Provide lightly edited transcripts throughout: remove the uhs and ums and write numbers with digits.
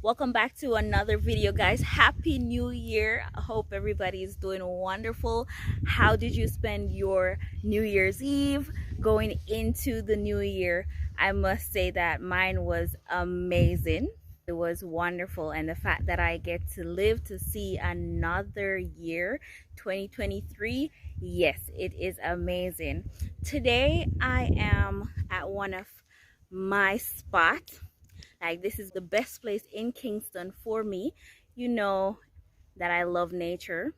Welcome back to another video, guys. Happy New Year. I hope everybody is doing wonderful. How did you spend your New Year's Eve going into the new year? I must say that mine was amazing. It was wonderful, and the fact that I get to live to see another year, 2023, yes, it is amazing. Today I am at one of my spots. Like, this is the best place in Kingston for me. You know that I love nature.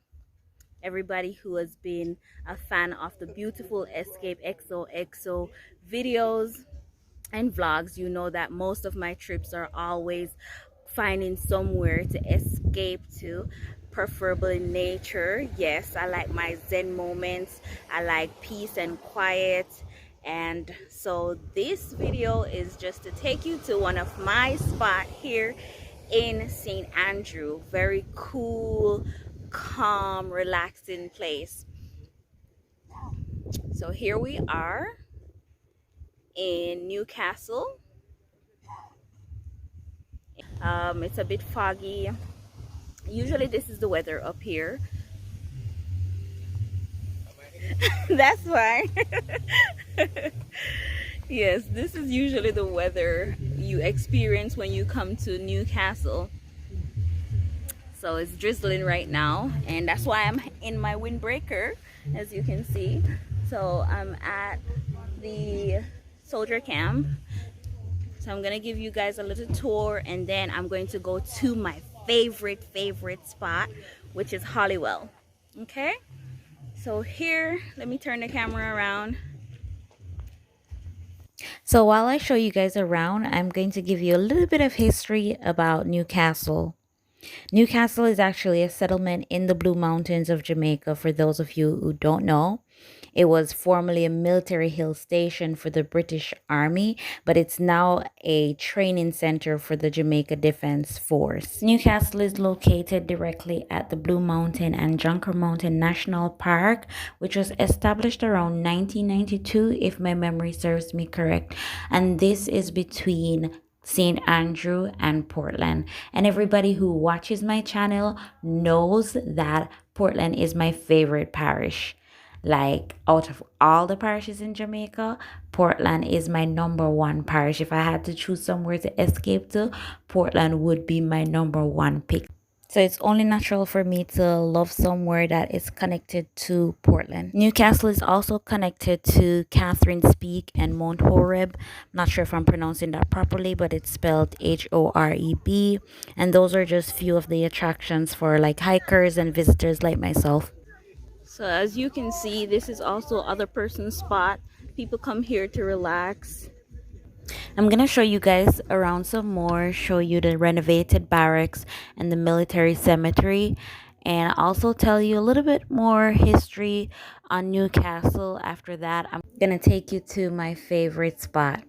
Everybody who has been a fan of the beautiful Escape XOXO videos and vlogs, you know that most of my trips are always finding somewhere to escape to, preferably nature. Yes, I like my zen moments. I like peace and quiet. And so this video is just to take you to one of my spot here in St. Andrew. Very cool, calm, relaxing place. So here we are in Newcastle. It's a bit foggy. Usually this is the weather up here. That's why. Yes, this is usually the weather you experience when you come to Newcastle. So it's drizzling right now, and that's why I'm in my windbreaker, as you can see. So I'm at the soldier camp. So I'm gonna give you guys a little tour, and then I'm going to go to my favorite spot, which is Hollywell. Okay, so here, let me turn the camera around. So while I show you guys around, I'm going to give you a little bit of history about Newcastle. Newcastle is actually a settlement in the Blue Mountains of Jamaica, for those of you who don't know. It was formerly a military hill station for the British Army, but it's now a training center for the Jamaica Defense Force. Newcastle is located directly at the Blue Mountain and Johncrow Mountain National Park, which was established around 1992, if my memory serves me correct. And this is between St. Andrew and Portland. And everybody who watches my channel knows that Portland is my favorite parish. Like, out of all the parishes in Jamaica, Portland is my #1 parish. If I had to choose somewhere to escape to, Portland would be my #1 pick. So it's only natural for me to love somewhere that is connected to Portland. Newcastle is also connected to Catherine's Peak and Mount Horeb. I'm not sure if I'm pronouncing that properly, but it's spelled Horeb. And those are just few of the attractions for like hikers and visitors like myself. So as you can see, this is also other person's spot. People come here to relax. I'm gonna show you guys around some more, show you the renovated barracks and the military cemetery, and also tell you a little bit more history on Newcastle. After that, I'm gonna take you to my favorite spot.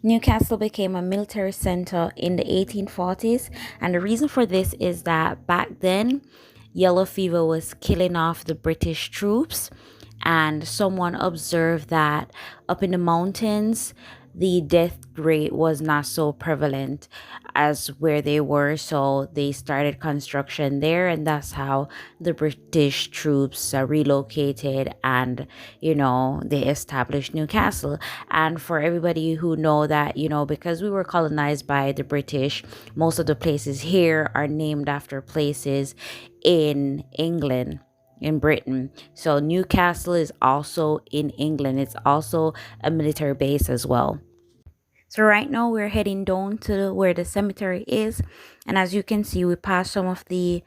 Newcastle became a military center in the 1840s, and the reason for this is that back then yellow fever was killing off the British troops, and someone observed that up in the mountains the death rate was not so prevalent as where they were, so they started construction there, and that's how the British troops relocated, and they established Newcastle. And for everybody who know that, because we were colonized by the British, most of the places here are named after places in England, in Britain. So Newcastle is also in England. It's also a military base as well. So right now we're heading down to where the cemetery is, and as you can see, we passed some of the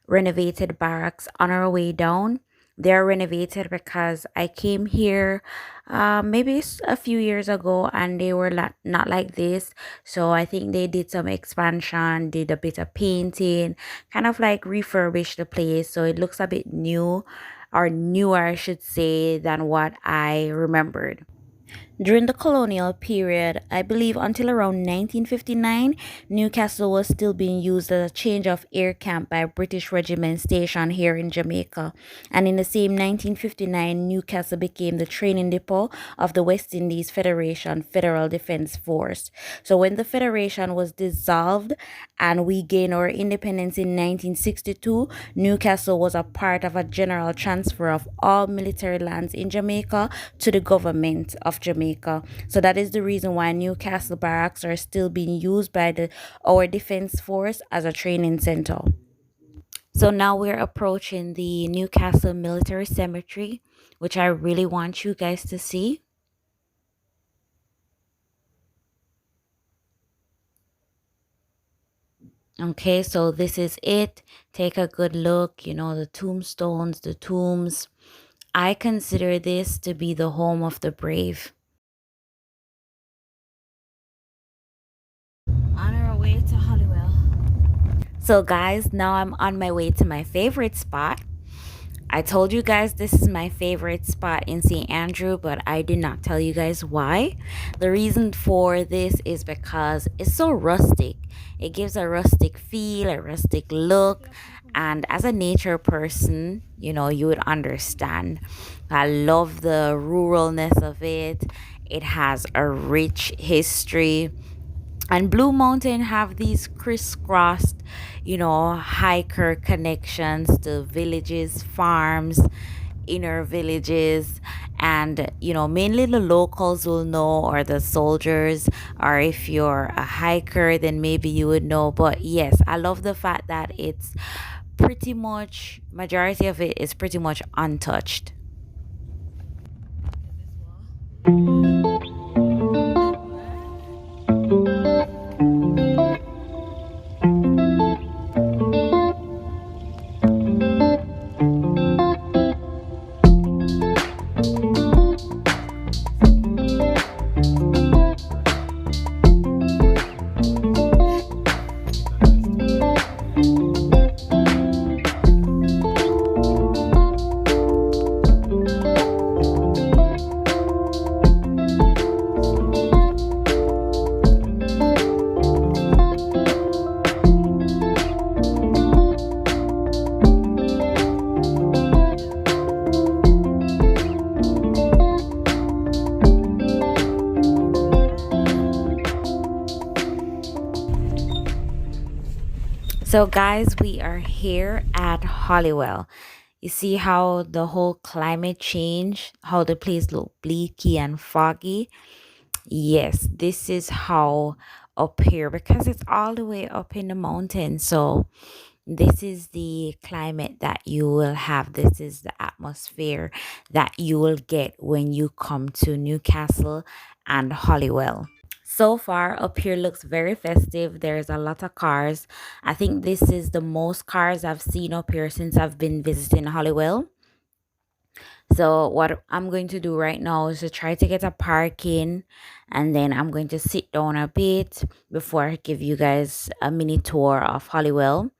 renovated barracks on our way down. They're renovated because I came here maybe a few years ago, and they were not like this. So I think they did some expansion, did a bit of painting, kind of like refurbished the place, so it looks a bit new, or newer I should say, than what I remembered. During the colonial period, I believe until around 1959, Newcastle was still being used as a change of air camp by a British regiment stationed here in Jamaica. And in the same 1959, Newcastle became the training depot of the West Indies Federation Federal Defense Force. So when the Federation was dissolved and we gained our independence in 1962, Newcastle was a part of a general transfer of all military lands in Jamaica to the government of Jamaica. So that is the reason why Newcastle barracks are still being used by our defense force as a training center. So now we're approaching the Newcastle Military Cemetery, which I really want you guys to see. Okay, so this is it. Take a good look, the tombstones, the tombs. I consider this to be the home of the brave. On our way to Hollywell. So guys, now I'm on my way to my favorite spot. I told you guys this is my favorite spot in St. Andrew, but I did not tell you guys why. The reason for this is because it's so rustic. It gives a rustic feel, a rustic look. And as a nature person, you would understand. I love the ruralness of it. It has a rich history. And Blue Mountain have these crisscrossed, hiker connections to villages, farms, inner villages, and mainly the locals will know, or the soldiers, or if you're a hiker then maybe you would know. But yes, I love the fact that it's pretty much, majority of it is pretty much untouched. So guys, we are here at Hollywell. You see how the whole climate change, how the place look bleaky and foggy. Yes, this is how up here, because it's all the way up in the mountains. So this is the climate that you will have. This is the atmosphere that you will get when you come to Newcastle and Hollywell. So far up here looks very festive. There's a lot of cars. I think this is the most cars I've seen up here since I've been visiting Hollywell. So what I'm going to do right now is to try to get a parking, and then I'm going to sit down a bit before I give you guys a mini tour of Hollywell.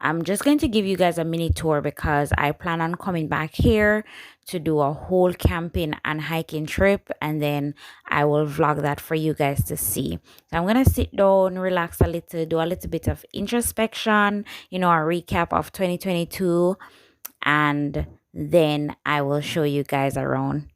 I'm just going to give you guys a mini tour because I plan on coming back here to do a whole camping and hiking trip, and then I will vlog that for you guys to see. So I'm going to sit down, relax a little, do a little bit of introspection, a recap of 2022, and then I will show you guys around.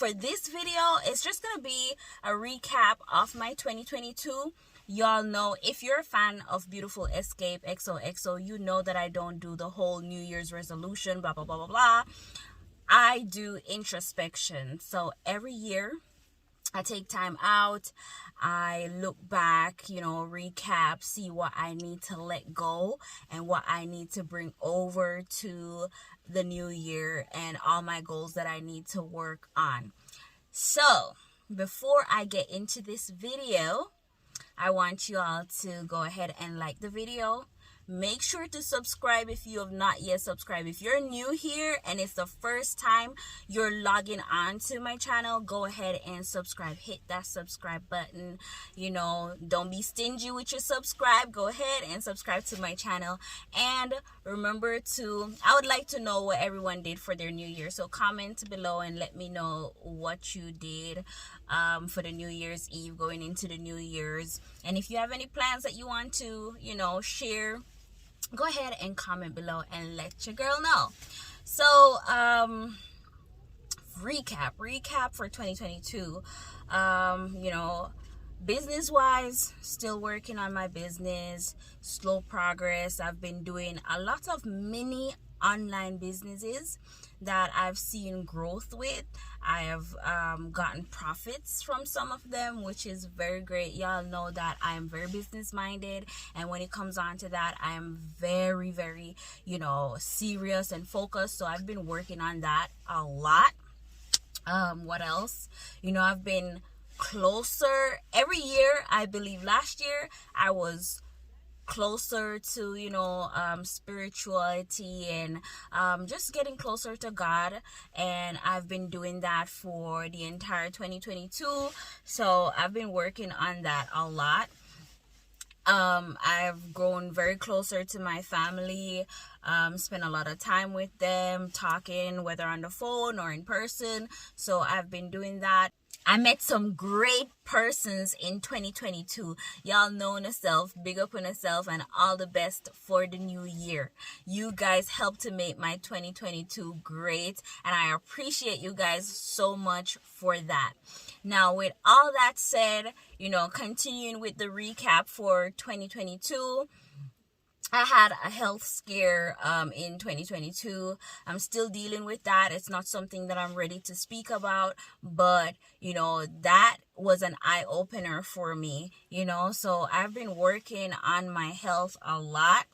for this video, it's just gonna be a recap of my 2022. Y'all know, if you're a fan of Beautiful Escape XOXO, you know that I don't do the whole New Year's resolution, blah, blah, blah, blah, blah. I do introspection. So every year, I take time out, I look back, recap, see what I need to let go and what I need to bring over to the new year and all my goals that I need to work on. So, before I get into this video, I want you all to go ahead and like the video. Make sure to subscribe if you have not yet subscribed. If you're new here and it's the first time you're logging on to my channel, go ahead and subscribe. Hit that subscribe button. Don't be stingy with your subscribe. Go ahead and subscribe to my channel. And remember I would like to know what everyone did for their new year. So comment below and let me know what you did for the New Year's Eve, going into the New Year's. And if you have any plans that you want to, share, go ahead and comment below and let your girl know. So, recap for 2022. Business wise, still working on my business, slow progress. I've been doing a lot of mini online businesses that I've seen growth with. I have gotten profits from some of them, which is very great. Y'all know that I'm very business minded, and when it comes on to that, I'm very, very serious and focused. So I've been working on that a lot. What else? I've been closer every year. I believe last year I was closer to spirituality and just getting closer to God, and I've been doing that for the entire 2022. So I've been working on that a lot. I've grown very closer to my family, spent a lot of time with them, talking whether on the phone or in person. So I've been doing that. I met some great persons in 2022. Y'all know yourself, big up on yourself, and all the best for the new year. You guys helped to make my 2022 great, and I appreciate you guys so much for that. Now, with all that said, continuing with the recap for 2022, I had a health scare in 2022. I'm still dealing with that. It's not something that I'm ready to speak about, but that was an eye-opener for me, so I've been working on my health a lot,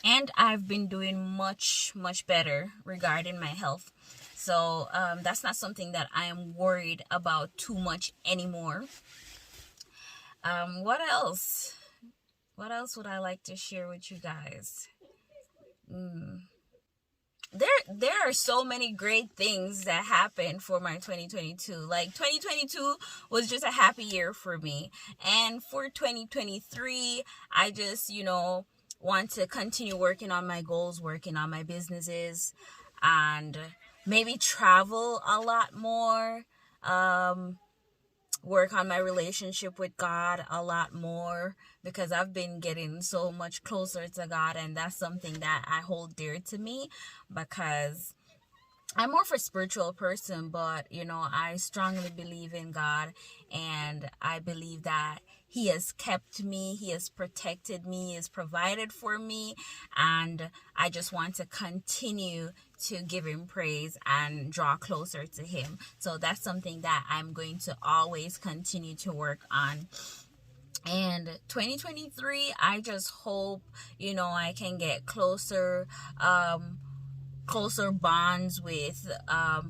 and I've been doing much, much better regarding my health. So that's not something that I am worried about too much anymore. What else? What else would I like to share with you guys? There are so many great things that happened for my 2022. Like, 2022 was just a happy year for me. And for 2023, I just, want to continue working on my goals, working on my businesses, and maybe travel a lot more. Work on my relationship with God a lot more, because I've been getting so much closer to God, and that's something that I hold dear to me, because I'm more of a spiritual person, but I strongly believe in God, and I believe that He has kept me, He has protected me, He has provided for me, and I just want to continue to give Him praise and draw closer to Him. So that's something that I'm going to always continue to work on. And 2023, I just hope, I can get closer bonds with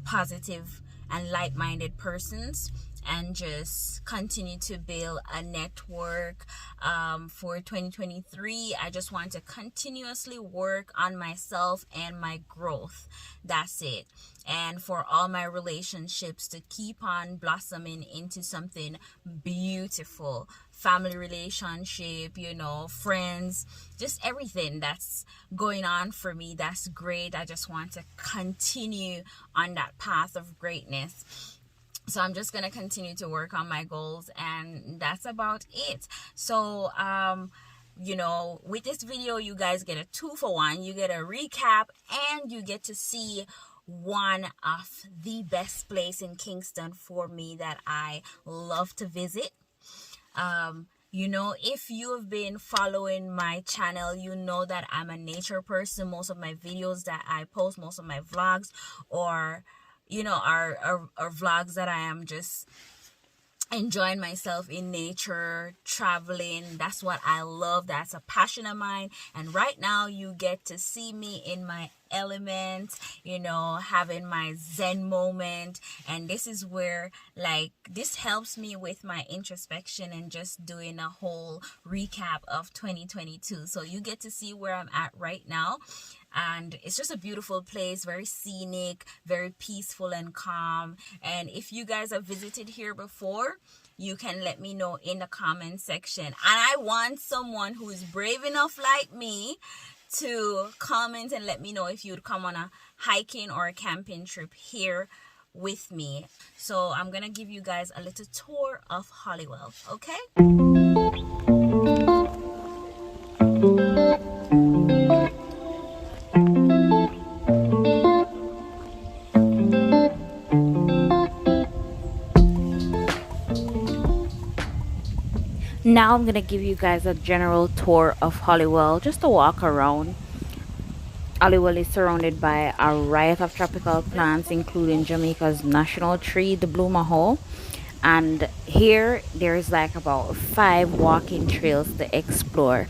positive and like-minded persons, and just continue to build a network. For 2023, I just want to continuously work on myself and my growth. That's it. And for all my relationships to keep on blossoming into something beautiful. Family relationship, friends, just everything that's going on for me, that's great. I just want to continue on that path of greatness. So I'm just going to continue to work on my goals, and that's about it. So, with this video, you guys get a 2-for-1. You get a recap, and you get to see one of the best place in Kingston for me that I love to visit. You know, if you have been following my channel, you know that I'm a nature person. Most of my videos that I post, most of my vlogs, or you know, are vlogs that I am just enjoying myself in nature, traveling. That's what I love. That's a passion of mine. And right now you get to see me in my element, you know, having my zen moment. And this is where, like, this helps me with my introspection and just doing a whole recap of 2022. So you get to see where I'm at right now. And it's just a beautiful place, very scenic, very peaceful and calm. And if you guys have visited here before, you can let me know in the comment section. And I want someone who is brave enough like me to comment and let me know if you'd come on a hiking or a camping trip here with me. So I'm gonna give you guys a little tour of Hollywell, okay? Now I'm gonna give you guys a general tour of Hollywell, just a walk around. Hollywell is surrounded by a riot of tropical plants, including Jamaica's national tree, the blue maho. And here there's like about 5 walking trails to explore.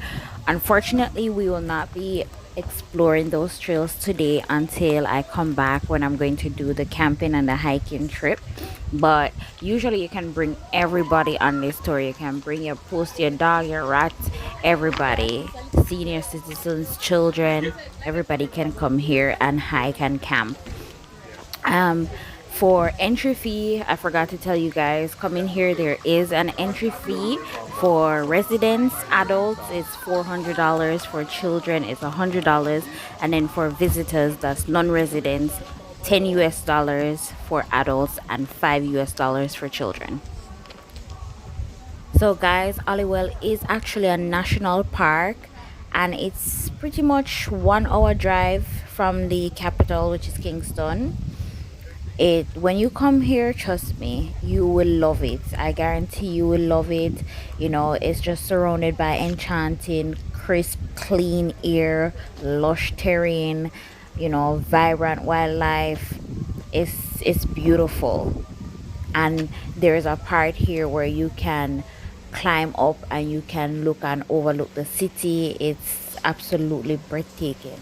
Unfortunately, we will not be exploring those trails today until I come back, when I'm going to do the camping and the hiking trip. But usually you can bring everybody on this tour. You can bring your post, your dog, your rat, everybody, senior citizens, children, everybody can come here and hike and camp. um for entry fee, I forgot to tell you guys, coming here there is an entry fee. For residents, adults, it's $400. For children, it's $100. And then for visitors, that's non-residents, $10 for adults and $5 for children. So guys, Hollywell is actually a national park, and it's pretty much 1 hour drive from the capital, which is Kingston. It When you come here, trust me, you will love it. I guarantee you will love it. You know, it's just surrounded by enchanting, crisp, clean air, lush terrain, you know, vibrant wildlife. It's beautiful. And there's a part here where you can climb up and you can look and overlook the city. It's absolutely breathtaking.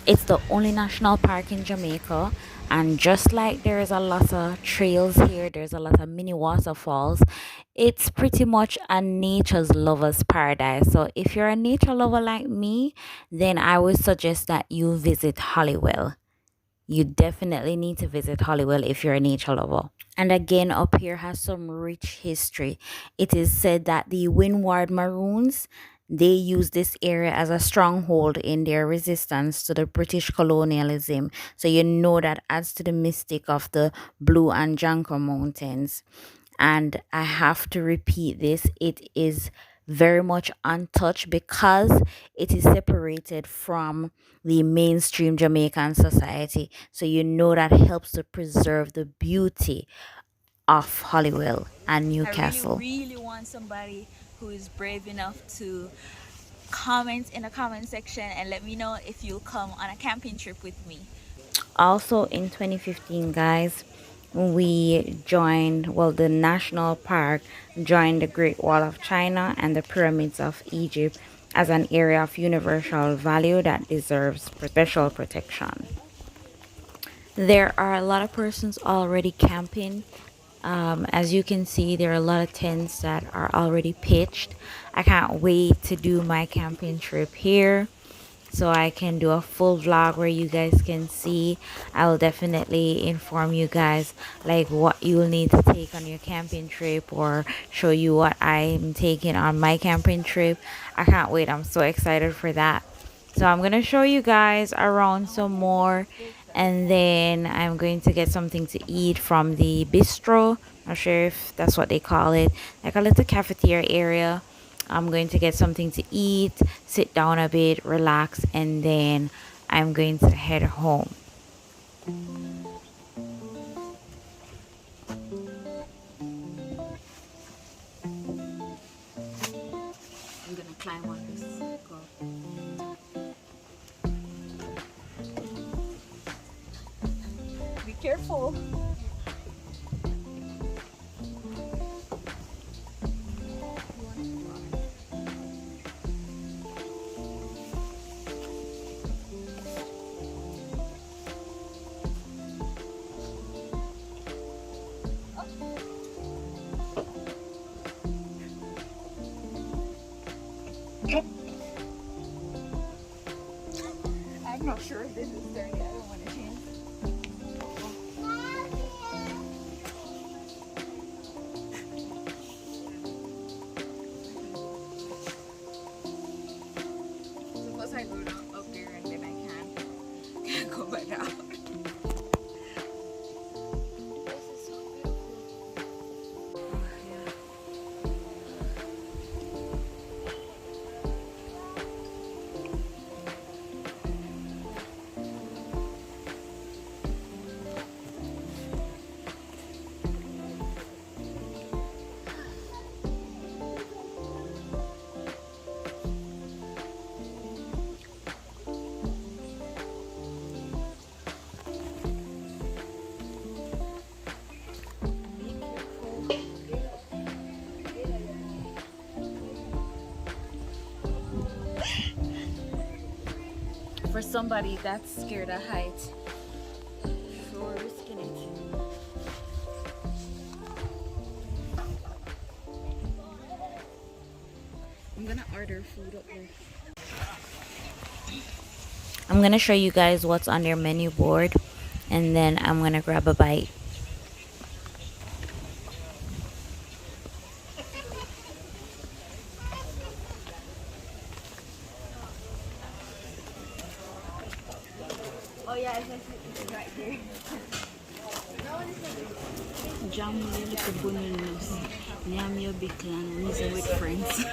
It's the only national park in Jamaica, and just like there is a lot of trails here, there's a lot of mini waterfalls. It's pretty much a nature's lover's paradise. So if you're a nature lover like me, then I would suggest that you visit Hollywell. You definitely need to visit Hollywell if you're a nature lover. And again, up here has some rich history. It is said that the Windward Maroons, they used this area as a stronghold in their resistance to the British colonialism. So you know that adds to the mystic of the Blue and Johncrow Mountains. And I have to repeat this, it is very much untouched because it is separated from the mainstream Jamaican society. So you know that helps to preserve the beauty of Hollywell and I really, Newcastle. really want somebody who is brave enough to comment in the comment section and let me know if you'll come on a camping trip with me. Also in 2015, guys, we joined, well, the national park joined the Great Wall of China and the pyramids of Egypt as an area of universal value that deserves special protection. There are a lot of persons already camping. As you can see, there are a lot of tents that are already pitched. I can't wait to do my camping trip here, so I can do a full vlog where you guys can see. I will definitely inform you guys like what you will need to take on your camping trip, or show you what I'm taking on my camping trip. I can't wait. I'm so excited for that. So I'm gonna show you guys around some more, and then I'm going to get something to eat from the bistro. Not sure if that's what they call it, like a little cafeteria area. I'm going to get something to eat, sit down a bit, relax, and then I'm going to head home. I'm gonna climb on this girl. Be careful. I'm not sure if this is sturdy. I don't want to change. Suppose I go down up there and then I can't go back down. This is so beautiful. Yeah. For somebody that's scared of heights, sure risking it. I'm gonna order food up there. I'm gonna show you guys what's on their menu board, and then I'm gonna grab a bite. Oh yeah, it's right there. Jam with bananas. Nyam your big clan with friends.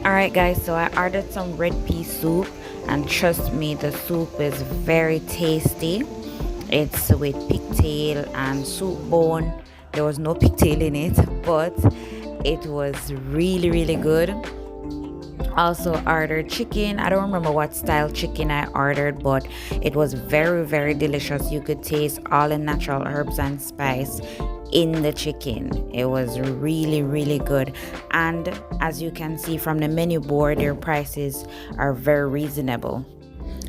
Alright guys, so I ordered some red pea soup, and trust me, the soup is very tasty. It's with pigtail and soup bone. There was no pigtail in it, but it was really good. Also ordered chicken. I don't remember what style chicken I ordered, but it was very delicious. You could taste all the natural herbs and spice in the chicken. It was really good, and as you can see from the menu board, their prices are very reasonable.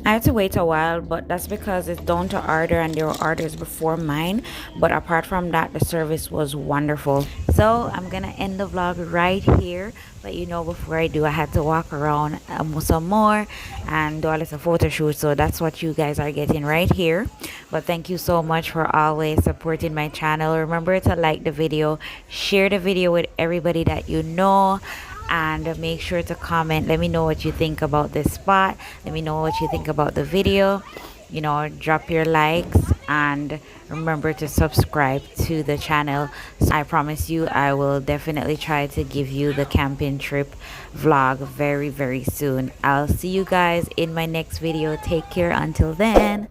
I had to wait a while, but that's because it's down to order and there were orders before mine. But apart from that, the service was wonderful. So I'm gonna end the vlog right here. But you know, before I do, I had to walk around some more and do a little photo shoot. So that's what you guys are getting right here. But thank you so much for always supporting my channel. Remember to like the video, share the video with everybody that you know, and make sure to comment. Let me know what you think about this spot. Let me know what you think about the video. You know, drop your likes, and remember to subscribe to the channel. I promise you I will definitely try to give you the camping trip vlog very soon. I'll see you guys in my next video. Take care until then.